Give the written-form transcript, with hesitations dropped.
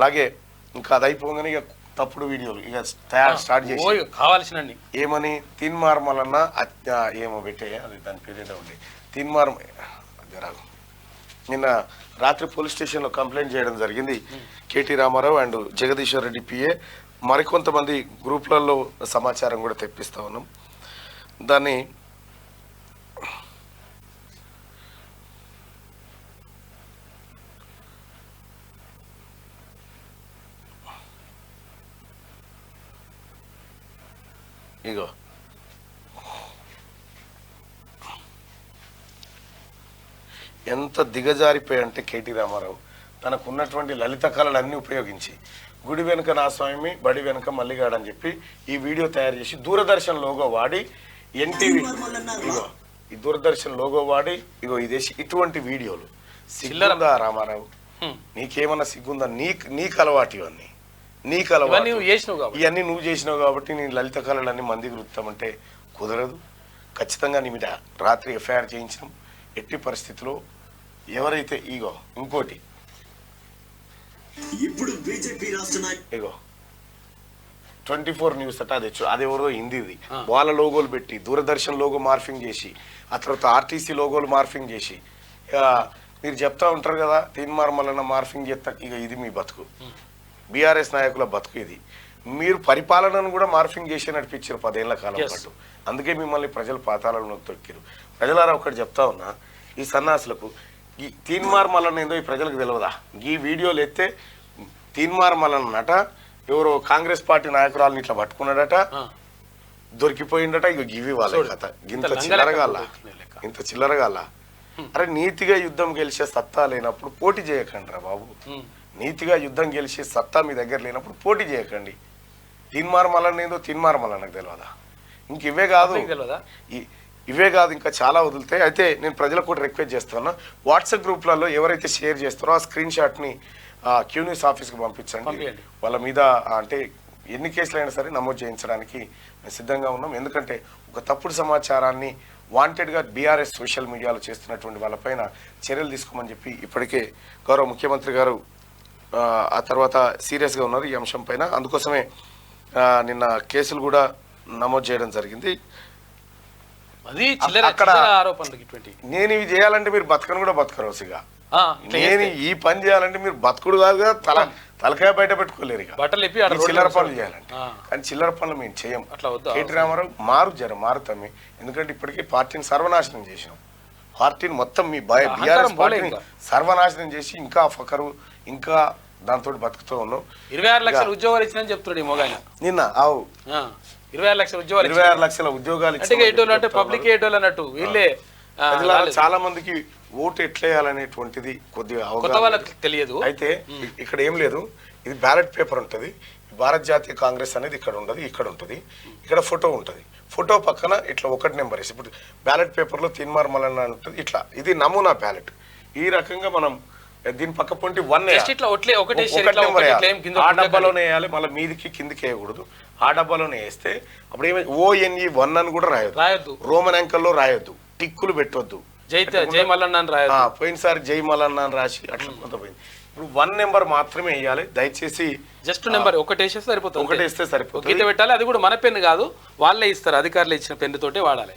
అలాగే ఇంకా అది అయిపోగానే ఇక తప్పుడు వీడియోలు ఇక స్టార్ట్ చేసి కావాల్సిన ఏమని తిన్మార్మలన్న ఏమో పెట్టే అది దాని పేరేదో ఉండే తిన్మార్మ రాగు నిన్న రాత్రి పోలీస్ స్టేషన్లో కంప్లైంట్ చేయడం జరిగింది. KT Ramarao and Jagadishwar Reddy PA మరికొంతమంది గ్రూప్లలో సమాచారం కూడా తెప్పిస్తా ఉన్నాం. దాన్ని ఇగో ఎంత దిగజారిపోయి అంటే కేటీ రామారావు తనకున్నటువంటి లలిత కళలన్నీ ఉపయోగించి గుడి వెనుక నా స్వామి బడి వెనుక మల్లిగాడు అని చెప్పి ఈ వీడియో తయారు చేసి దూరదర్శన్ లోగో వాడి ఎన్టీవీ ఇగో ఈ దూరదర్శన్ లోగో వాడి ఇగో ఇదేసి ఇటువంటి వీడియోలు సిగ్గుందా రామారావు? నీకేమన్నా సిగ్గుందా? నీకు అలవాటు ఇవన్నీ నీకు అలవాటు ఇవన్నీ నువ్వు చేసినావు కాబట్టి నీ లలిత కళలన్నీ మందికి వృత్తామంటే కుదరదు. ఖచ్చితంగా నీ మీద రాత్రి ఎఫ్ఐఆర్ చేయించినాం. ఎట్టి పరిస్థితిలో ఎవరైతే ఇగో ఇంకోటి ఇప్పుడు బీజేపీ రాష్ట్ర ఇగో 24 న్యూస్ అట అది ఎవరో హిందీది వాళ్ళ లోగోలు పెట్టి దూరదర్శన్ లోగో మార్ఫింగ్ చేసి ఆ తర్వాత ఆర్టీసీ లోగోలు మార్ఫింగ్ చేసి మీరు చెప్తా ఉంటారు కదా తీన్మార్మలన్న మార్ఫింగ్ చేస్తా. ఇక ఇది మీ బతుకు, బీఆర్ఎస్ నాయకుల బతుకు ఇది. మీరు పరిపాలనను కూడా మార్ఫింగ్ చేసి నడిపించారు 10 ఏళ్ల కాలం పాటు. అందుకే మిమ్మల్ని ప్రజలు పాతాళంలో తొక్కిరు. ప్రజలారా ఒకటి చెప్తా ఉన్నా, ఈ సన్నాసులకు ఈ తీన్మార్మలన్న ఏందో ఈ ప్రజలకు తెలియదా? ఈ వీడియోలు ఎత్తే తీన్మార్మలన్నట ఎవరో కాంగ్రెస్ పార్టీ నాయకురాలను ఇట్లా పట్టుకున్నాడట, దొరికిపోయిందట. ఇక గివి వాళ్ళ కథ. ఇంత చిల్లరగాల అరే నీతిగా యుద్ధం గెలిచే సత్తా లేనప్పుడు పోటీ చేయకండి రా బాబు. నీతిగా యుద్ధం గెలిచే సత్తా మీ దగ్గర లేనప్పుడు పోటీ చేయకండి. తీన్మార్మలన్న ఏందో తీన్మార్మలన్నకు తెలియదా? ఇంక ఇవే కాదు ఇంకా చాలా వదులుతాయి. అయితే నేను ప్రజలకు కూడా రిక్వెస్ట్ చేస్తున్నా, వాట్సాప్ గ్రూప్లలో ఎవరైతే షేర్ చేస్తారో ఆ స్క్రీన్ షాట్ని క్యూ న్యూస్ ఆఫీస్కి పంపించండి. వాళ్ళ మీద అంటే ఎన్ని కేసులు అయినా సరే నమోదు చేయించడానికి మేము సిద్ధంగా ఉన్నాం. ఎందుకంటే ఒక తప్పుడు సమాచారాన్ని వాంటెడ్గా బీఆర్ఎస్ సోషల్ మీడియాలో చేస్తున్నటువంటి వాళ్ళపైన చర్యలు తీసుకోమని చెప్పి ఇప్పటికే గౌరవ ముఖ్యమంత్రి గారు ఆ తర్వాత సీరియస్గా ఉన్నారు ఈ అంశం పైన. అందుకోసమే నిన్న కేసులు కూడా నమోదు చేయడం జరిగింది. అక్కడ నేను ఇవి చేయాలంటే మీరు బతకను కూడా బతకరోసిగా. నేను ఈ పని చేయాలంటే మీరు బతుకుడు కాదుగా, తలకాయ బయట పెట్టుకోలేరు. ఇక చిల్లర పనులు చేయాలంటే, కానీ చిల్లర పనులు మేము చేయం. కేటీ రామారావు మారుతామే. ఎందుకంటే ఇప్పటికీ పార్టీని సర్వనాశనం చేసినాం. పార్టీని మొత్తం మీ బీఆర్ఎస్ పార్టీని సర్వనాశనం చేసి ఇంకా ఫకరు ఇంకా దాంతో బతుకుతూ ఉన్నాం. 26 లక్షల ఉద్యోగాలు ఇచ్చిన చెప్తున్నాడు నిన్న. అవు 26 లక్షల ఉద్యోగాలు, 26 లక్షల ఉద్యోగాలు అంటే పబ్లిక్ అన్నట్టు వీళ్ళే. చాలా మందికి ఓటు ఎట్లేయాలనేటువంటిది కొద్దిగా అవగాహన తెలియదు. అయితే ఇక్కడ ఏం లేదు, ఇది బ్యాలెట్ పేపర్ ఉంటుంది. భారత జాతీయ కాంగ్రెస్ అనేది ఇక్కడ ఉండదు, ఇక్కడ ఉంటుంది. ఇక్కడ ఫోటో ఉంటుంది. ఫోటో పక్కన ఇట్లా 1 నెంబర్ వేసి ఇప్పుడు బ్యాలెట్ పేపర్లో తీన్మార్మలన్న ఉంటుంది. ఇట్లా ఇది నమూనా బ్యాలెట్. ఈ రకంగా మనం దీని పక్క పొంటి 1 నెంబర్ ఆ డబ్బాలోనే వేయాలి. మళ్ళీ మీదికి కిందికి వేయకూడదు. ఆ డబ్బాలోనే వేస్తే అప్పుడు ఏమైంది ONE1 అని కూడా రాయొద్దు. రోమన్ అంకెల్లో రాయొద్దు. టిక్కులు పెట్టొద్దు. జై మల్లన్న పోయినసారి జై మల్లన్న అని రాసి అట్లా కొంత పోయింది. ఇప్పుడు 1 నెంబర్ మాత్రమే వేయాలి. దయచేసి జస్ట్ నెంబర్ ఒకటి వేస్తే సరిపోతుంది. ఒకటి వేస్తే సరిపోతుంది. గీత పెట్టాలి. అది కూడా మన పెన్ను కాదు, వాళ్ళే ఇస్తారు. అధికారులు ఇచ్చిన పెన్ను తోటే వాడాలి.